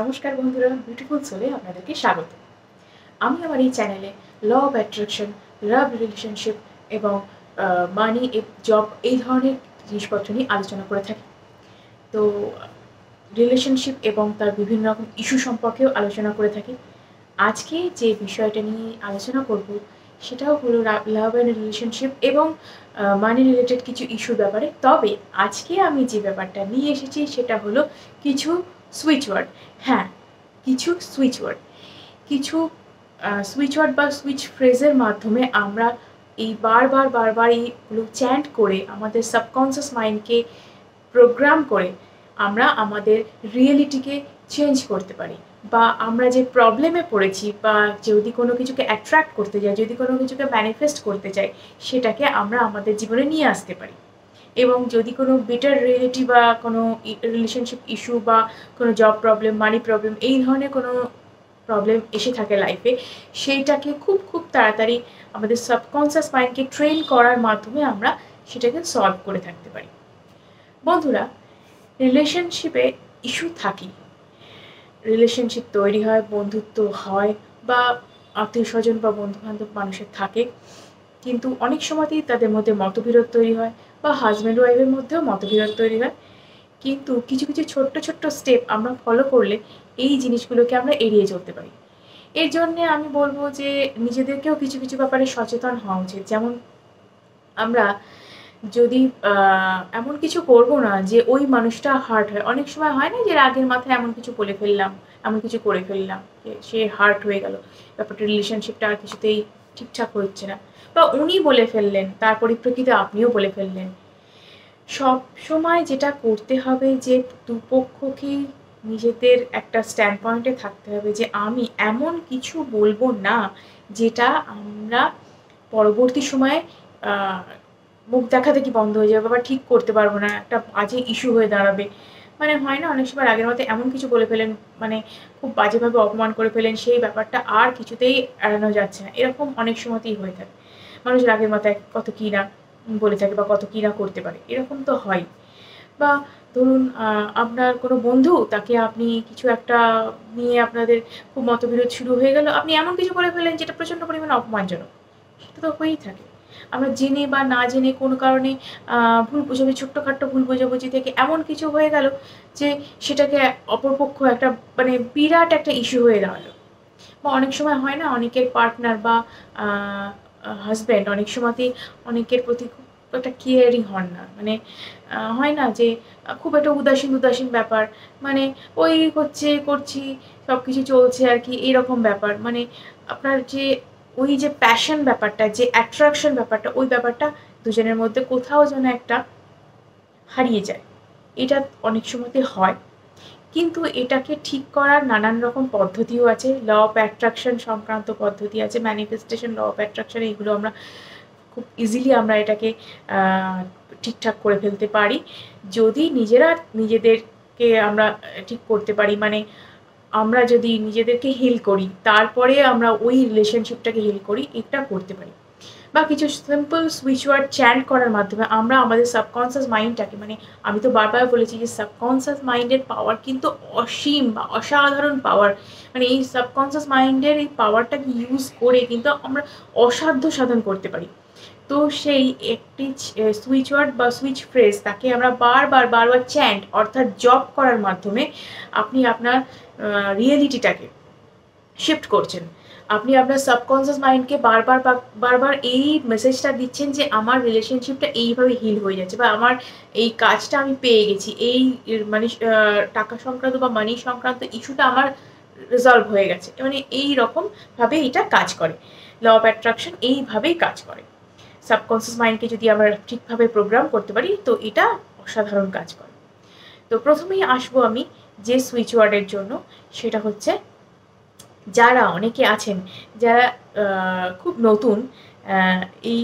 নমস্কার বন্ধুরা, বিউটিফুল সোলে আপনাদেরকে স্বাগত। আমি আমার এই চ্যানেলে law of attraction, love relationship এবং মানি, জব এই ধরনের জিনিসপত্র নিয়ে আলোচনা করে থাকি। তো রিলেশনশিপ এবং তার বিভিন্ন রকম ইস্যু সম্পর্কেও আলোচনা করে থাকি। আজকে যে বিষয়টা নিয়ে আলোচনা করব সেটাও হলো লাভ অ্যান্ড রিলেশনশিপ এবং মানি রিলেটেড কিছু ইস্যুর ব্যাপারে। তবে আজকে আমি যে ব্যাপারটা নিয়ে এসেছি সেটা হলো কিছু সুইচ ওয়ার্ড। হ্যাঁ, কিছু সুইচ ওয়ার্ড, কিছু সুইচ ওয়ার্ড বা সুইচ ফ্রেজের মাধ্যমে আমরা এই বারবার এইগুলো চ্যান্ট করে আমাদের সাবকনসিয়াস মাইন্ডকে প্রোগ্রাম করে আমরা আমাদের রিয়েলিটিকে চেঞ্জ করতে পারি। বা আমরা যে প্রবলেমে পড়েছি বা যদি কোনো কিছুকে অ্যাট্রাক্ট করতে যাই, যদি কোনো কিছুকে ম্যানিফেস্ট করতে চাই, সেটাকে আমরা আমাদের জীবনে নিয়ে আসতে পারি। এবং যদি কোনো বেটার রিয়েলিটি বা কোনো রিলেশনশিপ ইস্যু বা কোনো জব প্রবলেম, মানি প্রবলেম, এই ধরনের কোনো প্রবলেম এসে থাকে লাইফে, সেইটাকে খুব তাড়াতাড়ি আমাদের সাবকনসিয়াস মাইন্ডকে ট্রেন করার মাধ্যমে আমরা সেটাকে সলভ করে থাকতে পারি। বন্ধুরা, রিলেশনশিপে ইস্যু থাকেই। রিলেশনশিপ তৈরি হয়, বন্ধুত্ব হয় বা আত্মীয় স্বজন বা বন্ধুবান্ধব মানুষের থাকে, কিন্তু অনেক সময়তেই তাদের মধ্যে মতবিরোধ তৈরি হয় বা হাজব্যান্ড ওয়াইফের মধ্যেও মতবিরোধ তৈরি হয়। কিন্তু কিছু ছোট্ট স্টেপ আমরা ফলো করলে এই জিনিসগুলোকে আমরা এড়িয়ে চলতে পারি। এর জন্যে আমি বলবো যে নিজেদেরকেও কিছু ব্যাপারে সচেতন হওয়া উচিত। যেমন আমরা যদি এমন কিছু করবো না যে ওই মানুষটা হার্ট হয়। অনেক সময় হয় না যে রাগের মাথায় এমন কিছু বলে ফেললাম, এমন কিছু করে ফেললাম যে সে হার্ট হয়ে গেল, ব্যাপারটা রিলেশনশিপটা আর কিছুতেই ঠিকঠাক হচ্ছে না, বা উনি বলে ফেললেন, তার পরিপ্রেক্ষিতে আপনিও বলে ফেললেন। সব সময় যেটা করতে হবে যে দুপক্ষকেই নিজেদের একটা স্ট্যান্ড পয়েন্টে থাকতে হবে যে আমি এমন কিছু বলবো না যেটা আমরা পরবর্তী সময়ে মুখ দেখাদেখি বন্ধ হয়ে যাবে বা ঠিক করতে পারবো না, একটা বাজে ইস্যু হয়ে দাঁড়াবে। মানে হয় না, অনেক সময় রাগের মধ্যে এমন কিছু বলে ফেলেন, মানে খুব বাজেভাবে অপমান করে ফেলেন, সেই ব্যাপারটা আর কিছুতেই এড়ানো যাচ্ছে না। এরকম অনেক সময়তেই হয়ে থাকে। মানুষ রাগের মাথায় কত কী না বলে থাকে বা কত কী না করতে পারে, এরকম তো হয়। বা ধরুন আপনার কোনো বন্ধু, তাকে আপনি কিছু একটা নিয়ে আপনাদের খুব মতবিরোধ শুরু হয়ে গেল, আপনি এমন কিছু করে ফেলেন যেটা প্রচণ্ড পরিমাণে অপমানজনক। সেটা তো হয়েই থাকে। আমরা জেনে বা না জেনে কোনো কারণে ভুল বোঝাবুঝি, ছোট্টখাট্ট ভুল বোঝাবুঝি থেকে এমন কিছু হয়ে গেল যে সেটাকে অপরপক্ষ একটা মানে বিরাট একটা ইস্যু হয়ে দাঁড়ালো। বা অনেক সময় হয় না, অনেকের পার্টনার বা হাজব্যান্ড অনেক সময়তেই অনেকের প্রতি খুব একটা কেয়ারিং হন না। মানে হয় না যে খুব একটা উদাসীন ব্যাপার, মানে ওই হচ্ছে করছি, সব কিছু চলছে আর কি, এইরকম ব্যাপার। মানে আপনার যে ওই যে প্যাশন ব্যাপারটা, যে অ্যাট্রাকশন ব্যাপারটা, ওই ব্যাপারটা দুজনের মধ্যে কোথাও যেন একটা হারিয়ে যায়। এটা অনেক সময়তে হয়। কিন্তু এটাকে ঠিক করার নানান রকম পদ্ধতিও আছে। ল অফ অ্যাট্রাকশন সংক্রান্ত পদ্ধতি আছে, ম্যানিফেস্টেশন, ল অফ অ্যাট্রাকশন, এইগুলো আমরা খুব ইজিলি আমরা এটাকে ঠিকঠাক করে ফেলতে পারি যদি নিজেরা নিজেদেরকে আমরা ঠিক করতে পারি। মানে আমরা যদি নিজেদেরকে হিল করি, তারপরে আমরা ওই রিলেশনশিপটাকে হিল করি, এটা করতে পারি। বা কিছু সিম্পল সুইচ ওয়ার্ড চ্যান্ট করার মাধ্যমে আমরা আমাদের সাবকনসিয়াস মাইন্ডটাকে, মানে আমি তো বারবার বলেছি যে সাবকনসিয়াস মাইন্ডের পাওয়ার কিন্তু অসীম বা অসাধারণ পাওয়ার। মানে এই সাবকনসিয়াস মাইন্ডের এই পাওয়ারটাকে ইউজ করে কিন্তু আমরা অসাধ্য সাধন করতে পারি। তো সেই একটি সুইচ ওয়ার্ড বা সুইচ ফ্রেজ, তাকে আমরা বারবার চ্যান্ট অর্থাৎ জপ করার মাধ্যমে আপনি আপনার রিয়েলিটিটাকে শিফট করছেন। আপনি আপনার সাবকনসিয়াস মাইন্ডকে বারবার এই মেসেজটা দিচ্ছেন যে আমার রিলেশনশিপটা এইভাবে হিল হয়ে যাচ্ছে, বা আমার এই কাজটা আমি পেয়ে গেছি, এই মানে টাকা সংক্রান্ত বা মানি সংক্রান্ত ইস্যুটা আমার রিজলভ হয়ে গেছে। মানে এই রকমভাবে এটা কাজ করে। ল অফ অ্যাট্রাকশন এইভাবেই কাজ করে। সাবকনসিয়াস মাইন্ডকে যদি আমরা ঠিকভাবে প্রোগ্রাম করতে পারি, তো এটা অসাধারণ কাজ করে। তো প্রথমেই আসবো আমি যে সুইচ ওয়ার্ডের জন্য, সেটা হচ্ছে যারা অনেকে আছেন যারা খুব নতুন, এই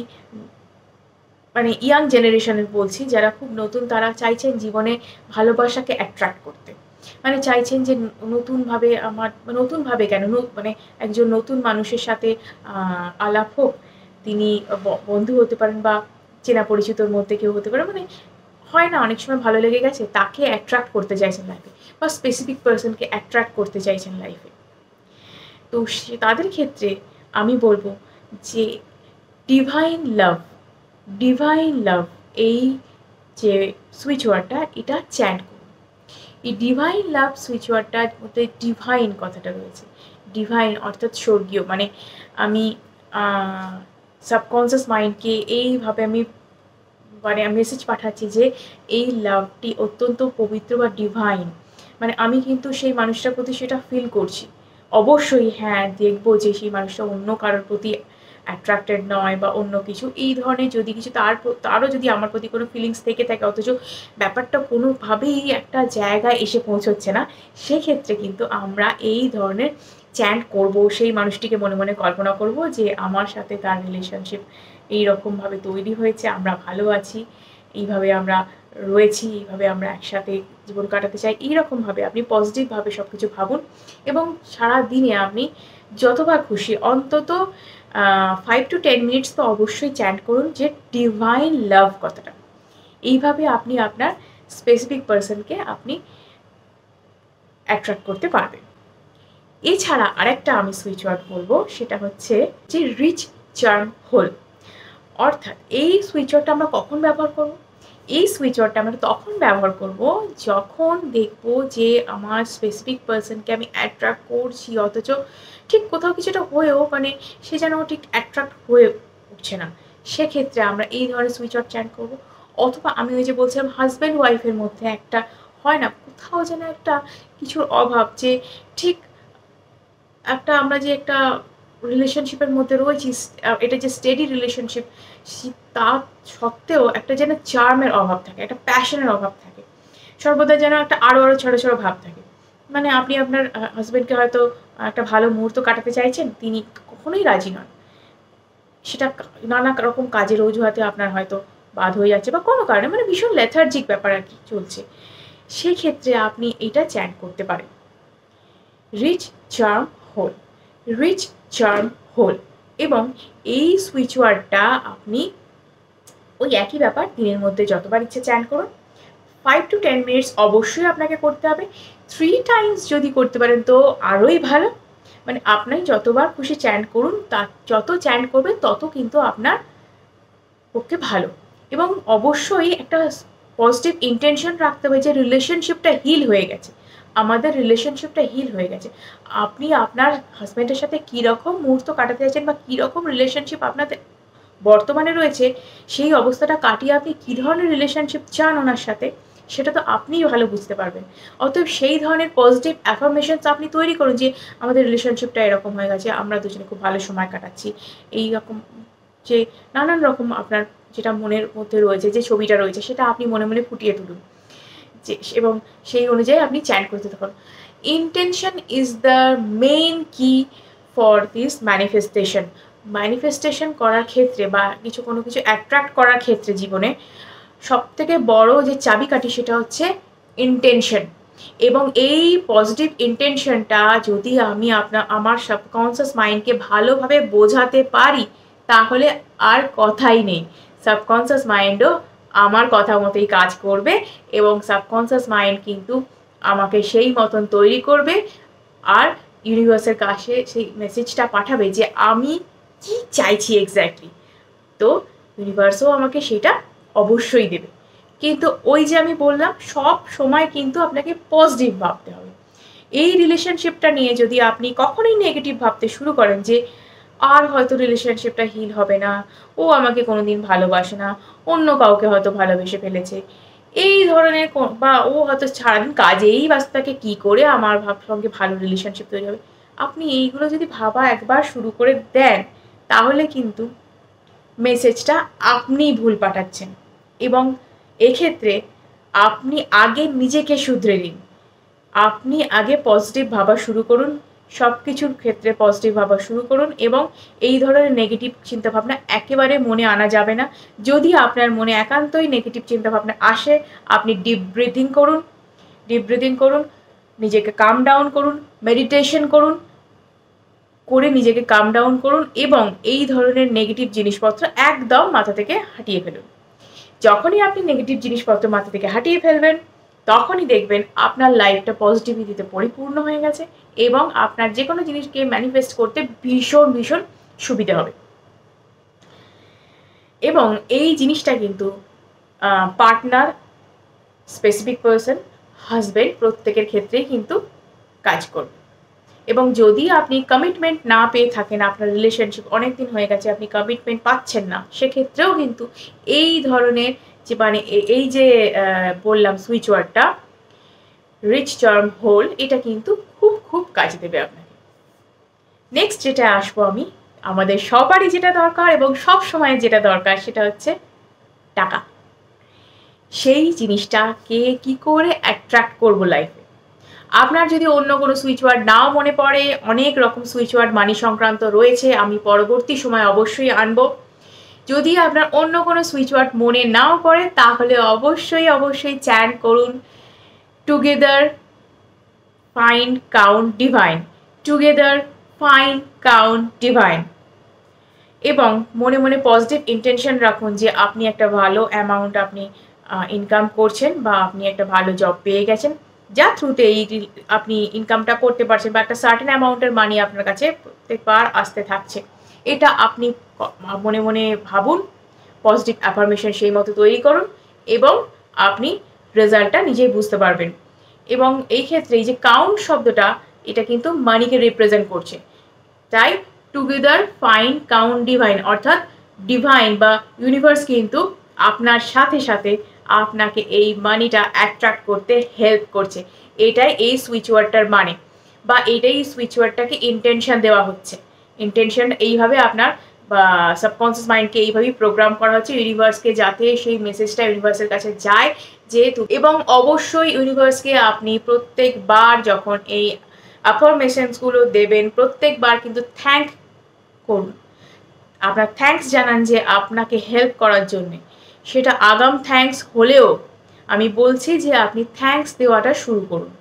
মানে ইয়াং জেনারেশনের বলছি, যারা খুব নতুন, তারা চাইছেন জীবনে ভালোবাসাকে অ্যাট্রাক্ট করতে। মানে চাইছেন যে নতুনভাবে আমার, নতুনভাবে কেন, মানে একজন নতুন মানুষের সাথে আলাপ হোক। তিনি বন্ধু হতে পারেন বা চেনা পরিচিতর মধ্যে কেউ হতে পারে, মানে হয় না অনেক সময় ভালো লেগে গেছে, তাকে অ্যাট্রাক্ট করতে চাইছেন লাইফে, বা স্পেসিফিক পার্সনকে অ্যাট্রাক্ট করতে চাইছেন লাইফে। তো তাদের ক্ষেত্রে আমি বলবো যে ডিভাইন লাভ, ডিভাইন লাভ এই যে সুইচ ওয়ার্ডটা, এটা চ্যান্ট করুন। এই ডিভাইন লাভ সুইচ ওয়ার্ডটার মধ্যে ডিভাইন কথাটা রয়েছে। ডিভাইন অর্থাৎ স্বর্গীয়, মানে আমি সাবকনসিয়াস মাইন্ডকে এইভাবে আমি মেসেজ পাঠাচ্ছি যে এই লাভটি অত্যন্ত পবিত্র বা ডিভাইন, মানে আমি কিন্তু সেই মানুষটার প্রতি সেটা ফিল করছি। অবশ্যই হ্যাঁ, দেখবো যে সেই মানুষটা অন্য কারোর প্রতি অ্যাট্রাক্টেড নয় বা অন্য কিছু এই ধরনের যদি কিছু তারও যদি আমার প্রতি কোনো ফিলিংস থেকে থাকে, অথচ ব্যাপারটা কোনোভাবেই একটা জায়গায় এসে পৌঁছচ্ছে না, সেক্ষেত্রে কিন্তু আমরা এই ধরনের চ্যান্ট করব। সেই মানুষটিকে মনে মনে কল্পনা করব যে আমার সাথে তার রিলেশনশিপ এইরকমভাবে তৈরি হয়েছে, আমরা ভালো আছি, এইভাবে আমরা রয়েছি, এইভাবে আমরা একসাথে জীবন কাটাতে চাই। এইরকমভাবে আপনি পজিটিভভাবে সব কিছু ভাবুন এবং সারা দিনে আপনি যতবার খুশি অন্তত 5 to 10 মিনিটস তো অবশ্যই চ্যান্ট করুন যে ডিভাইন লাভ কথাটা। এইভাবে আপনি আপনার স্পেসিফিক পার্সনকে আপনি অ্যাট্রাক্ট করতে পারবেন। এছাড়া আরেকটা আমি সুইচ ওয়ার্ড বলবো, সেটা হচ্ছে যে রিচ চার্ম হোল। অর্থাৎ এই সুইচ ওয়ার্ডটা আমরা কখন ব্যবহার করব? এই সুইচ ওয়ার্ডটা আমরা তখন ব্যবহার করব যখন দেখবো যে আমার স্পেসিফিক পার্সনকে আমি অ্যাট্রাক্ট করছি, অথচ ঠিক কোথাও কিছুটা হয়েও মানে সে যেন ঠিক অ্যাট্রাক্ট হয়ে উঠছে না। সেক্ষেত্রে আমরা এই ধরনের সুইচ ওয়ার্ড চ্যান্ট করবো। অথবা আমি ওই যে বলছিলাম হাজব্যান্ড ওয়াইফের মধ্যে একটা হয় না, কোথাও যেন একটা কিছুর অভাব, যে ঠিক একটা আমরা যে একটা রিলেশনশিপের মধ্যে রয়েছি, এটা যে স্টেডি রিলেশনশিপ, তা সত্ত্বেও একটা যেন চার্মের অভাব থাকে, একটা প্যাশনের অভাব থাকে, সর্বদা যেন একটা আরও ছোটো ছোটো ভাব থাকে। মানে আপনি আপনার হাজব্যান্ডকে হয়তো একটা ভালো মুহূর্ত কাটাতে চাইছেন, তিনি কখনোই রাজি নন, সেটা নানা রকম কাজের অজুহাতে আপনার হয়তো বাদ হয়ে যাচ্ছে বা কোনো কারণে, মানে ভীষণ লেথার্জিক ব্যাপার আর কি চলছে। সেই ক্ষেত্রে আপনি এটা চ্যান্ট করতে পারেন, rich charm hole, rich charm hole. এবং এই সুইচ ওয়ার্ডটা আপনি ওই একই ব্যাপার দিনের মধ্যে যতবার ইচ্ছে চ্যান্ট করুন। 5 to 10 মিনিটস অবশ্যই আপনাকে করতে হবে। 3 টাইমস যদি করতে পারেন তো আরোই ভালো। মানে আপনি যতবার খুশি চ্যান্ট করুন, যত চ্যান্ট করবেন তত কিন্তু আপনার পক্ষে ভালো। এবং অবশ্যই একটা পজিটিভ ইন্টেনশন রাখতে হবে যে রিলেশনশিপটা হিল হয়ে গেছে, আমাদের রিলেশনশিপটা হিল হয়ে গেছে। আপনি আপনার হাজব্যান্ডের সাথে কীরকম মুহূর্ত কাটাতে চাইছেন বা কীরকম রিলেশনশিপ আপনাদের বর্তমানে রয়েছে, সেই অবস্থাটা কাটিয়ে আপনি কী ধরনের রিলেশনশিপ চান ওনার সাথে, সেটা তো আপনিই ভালো বুঝতে পারবেন। অতএব সেই ধরনের পজিটিভ অ্যাফার্মেশনস আপনি তৈরি করুন যে আমাদের রিলেশনশিপটা এরকম হয়ে গেছে, আমরা দুজনে খুব ভালো সময় কাটাচ্ছি, এইরকম যে নানান রকম আপনার যেটা মনের মধ্যে রয়েছে, যে ছবিটা রয়েছে, সেটা আপনি মনে মনে ফুটিয়ে তুলুন যে, এবং সেই অনুযায়ী আপনি চ্যান্ট করতে থাকুন। ইন্টেনশন ইজ দ্য মেইন কি ফর দিস ম্যানিফেস্টেশন। ম্যানিফেস্টেশন করার ক্ষেত্রে বা কোনো কিছু অ্যাট্রাক্ট করার ক্ষেত্রে জীবনে সবথেকে বড় যে চাবিকাঠি সেটা হচ্ছে ইন্টেনশন। এবং এই পজিটিভ ইন্টেনশনটা যদি আমি আমার সাবকনসিয়াস মাইন্ডকে ভালোভাবে বোঝাতে পারি, তাহলে আর কথাই নেই, সাবকনসিয়াস মাইন্ডও আমার কথা মতোই কাজ করবে এবং সাবকনসিয়াস মাইন্ড কিন্তু আমাকে সেই মতন তৈরি করবে আর ইউনিভার্সের কাছে সেই মেসেজটা পাঠাবে যে আমি কি চাইছি এক্স্যাক্টলি। তো ইউনিভার্সও আমাকে সেটা অবশ্যই দেবে। কিন্তু ওই যে আমি বললাম, সব সময় কিন্তু আপনাকে পজিটিভ ভাবতে হবে। এই রিলেশনশিপটা নিয়ে যদি আপনি কখনোই নেগেটিভ ভাবতে শুরু করেন যে আর হয়তো রিলেশনশিপটা হিল হবে না, ও আমাকে কোনোদিন ভালোবাসে না, অন্য কাউকে হয়তো ভালোবেসে ফেলেছে, এই ধরনের বা ও হয়তো সারাদিন কাজেই ব্যস্ত থাকে, কী করে আমার সঙ্গে ভালো রিলেশনশিপ তৈরি হবে, আপনি এইগুলো যদি ভাবা একবার শুরু করে দেন, তাহলে কিন্তু মেসেজটা আপনিই ভুল পাঠাচ্ছেন। এবং এক্ষেত্রে আপনি আগে নিজেকে শুধরে নিন, আপনি আগে পজিটিভ ভাবা শুরু করুন, সব কিছুর ক্ষেত্রে পজিটিভ ভাবা শুরু করুন এবং এই ধরনের নেগেটিভ চিন্তাভাবনা একেবারে মনে আনা যাবে না। যদি আপনার মনে একান্তই নেগেটিভ চিন্তাভাবনা আসে, আপনি ডিপ ব্রিদিং করুন, নিজেকে কাম ডাউন করুন, মেডিটেশন করুন, করে নিজেকে কাম ডাউন করুন এবং এই ধরনের নেগেটিভ জিনিসপত্র একদম মাথা থেকে হাঁটিয়ে ফেলুন। যখনই আপনি নেগেটিভ জিনিসপত্র মাথা থেকে হাঁটিয়ে ফেলবেন, তখনই দেখবেন আপনার লাইফটা পজিটিভিটিতে পরিপূর্ণ হয়ে গেছে এবং আপনার যে কোনো জিনিসকে ম্যানিফেস্ট করতে ভীষণ ভীষণ সুবিধা হবে। এবং এই জিনিসটা কিন্তু পার্টনার, স্পেসিফিক পার্সন, হাজব্যান্ড প্রত্যেকের ক্ষেত্রেই কিন্তু কাজ করবে। এবং যদি আপনি কমিটমেন্ট না পেয়ে থাকেন, আপনার রিলেশনশিপ অনেক দিন হয়ে গেছে, আপনি কমিটমেন্ট পাচ্ছেন না, সেক্ষেত্রেও কিন্তু এই ধরনের যে মানে এই যে বললাম সুইচ ওয়ার্ডটা রিচ চার্ম হোল, এটা কিন্তু খুব খুব কাজে দেবে আপনাকে। নেক্সট যেটা আসবো আমি, আমাদের সবারই যেটা দরকার এবং সব সময় যেটা দরকার সেটা হচ্ছে টাকা। সেই জিনিসটাকে কি করে অ্যাট্রাক্ট করবো লাইফে। আপনার যদি অন্য কোনো সুইচ ওয়ার্ড নাও মনে পড়ে, অনেক রকম সুইচ ওয়ার্ড মানি সংক্রান্ত রয়েছে, আমি পরবর্তী সময় অবশ্যই আনবো। যদি আপনার অন্য কোনো সুইচ ওয়ার্ড মনে নাও পড়ে, তাহলে অবশ্যই চ্যান্ট করুন together find count divine, together find count divine. এবং মনে মনে পজিটিভ ইন্টেনশন রাখুন যে আপনি একটা ভালো অ্যামাউন্ট আপনি ইনকাম করছেন বা আপনি একটা ভালো জব পেয়ে গেছেন, যার থ্রুতে এই আপনি ইনকামটা করতে পারছেন বা একটা সার্টেন অ্যামাউন্টের মানি আপনার কাছে প্রত্যেকবার আসতে থাকছে। এটা আপনি মনে মনে ভাবুন, পজিটিভ অ্যাফার্মেশন সেই মতো তৈরি করুন এবং আপনি রেজাল্টটা নিজেই বুঝতে পারবেন। এবং এই ক্ষেত্রে এই যে কাউন্ট শব্দটা, এটা কিন্তু মানিকে রিপ্রেজেন্ট করছে। তাই টুগেদার ফাইন্ড কাউন্ট ডিভাইন, অর্থাৎ ডিভাইন বা ইউনিভার্স কিন্তু আপনার সাথে সাথে আপনাকে এই মানিটা অ্যাট্রাক্ট করতে হেল্প করছে। এটাই এই সুইচ ওয়ার্ডটার মানে, বা এটাই সুইচ ওয়ার্ডটাকে ইন্টেনশন দেওয়া হচ্ছে। ইন্টেনশন এইভাবে আপনার বা সাবকনসিয়াস মাইন্ডকে এইভাবেই প্রোগ্রাম করা হচ্ছে ইউনিভার্সকে, যাতে সেই মেসেজটা ইউনিভার্সের কাছে যায় যেহেতু। এবং অবশ্যই ইউনিভার্সকে আপনি প্রত্যেকবার যখন এই অ্যাফার্মেশনসগুলো দেবেন, প্রত্যেকবার কিন্তু থ্যাঙ্ক করুন, আপনার থ্যাঙ্কস জানান যে আপনাকে হেল্প করার জন্যে। সেটা আগাম থ্যাঙ্কস হলেও আমি বলছি যে আপনি থ্যাঙ্কস দেওয়াটা শুরু করুন।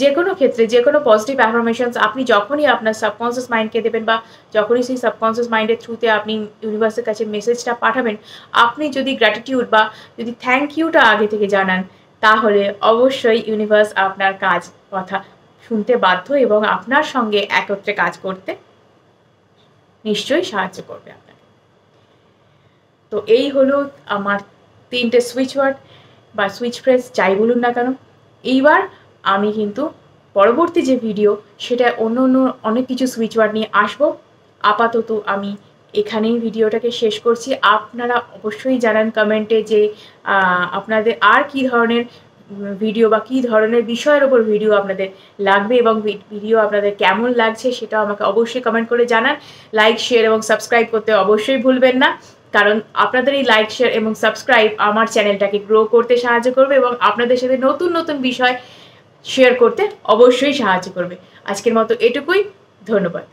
যে কোনো ক্ষেত্রে যে কোনো পজিটিভ অ্যাফার্মেশনস আপনি যখনই আপনার সাবকনসিয়াস মাইন্ডকে দেবেন বা যখনই সেই সাবকনসিয়াস মাইন্ডের থ্রুতে আপনি ইউনিভার্সের কাছে মেসেজটা পাঠাবেন, আপনি যদি গ্র্যাটিটিউড বা যদি থ্যাংক ইউটা আগে থেকে জানান, তাহলে অবশ্যই ইউনিভার্স আপনার কথা শুনতে বাধ্য এবং আপনার সঙ্গে একত্রে কাজ করতে নিশ্চয়ই সাহায্য করবে আপনাকে। তো এই হলো আমার 3টে সুইচ ওয়ার্ড বা সুইচ ফ্রেজ, যাই বলুন না কেন। এইবার আমি কিন্তু পরবর্তী যে ভিডিও, সেটা অন্য অনেক কিছু সুইচ ওয়ার্ড নিয়ে আসবো। আপাতত আমি এখানেই ভিডিওটাকে শেষ করছি। আপনারা অবশ্যই জানান কমেন্টে যে আপনাদের আর কী ধরনের ভিডিও বা কী ধরনের বিষয়ের ওপর ভিডিও আপনাদের লাগবে এবং ভিডিও আপনাদের কেমন লাগছে সেটাও আমাকে অবশ্যই কমেন্ট করে জানান। লাইক, শেয়ার এবং সাবস্ক্রাইব করতে অবশ্যই ভুলবেন না, কারণ আপনাদের এই লাইক, শেয়ার এবং সাবস্ক্রাইব আমার চ্যানেলটাকে গ্রো করতে সাহায্য করবে এবং আপনাদের সাথে নতুন নতুন বিষয় শেয়ার করতে অবশ্যই সাহায্য করবে। আজকের মতো এটুকুই, ধন্যবাদ।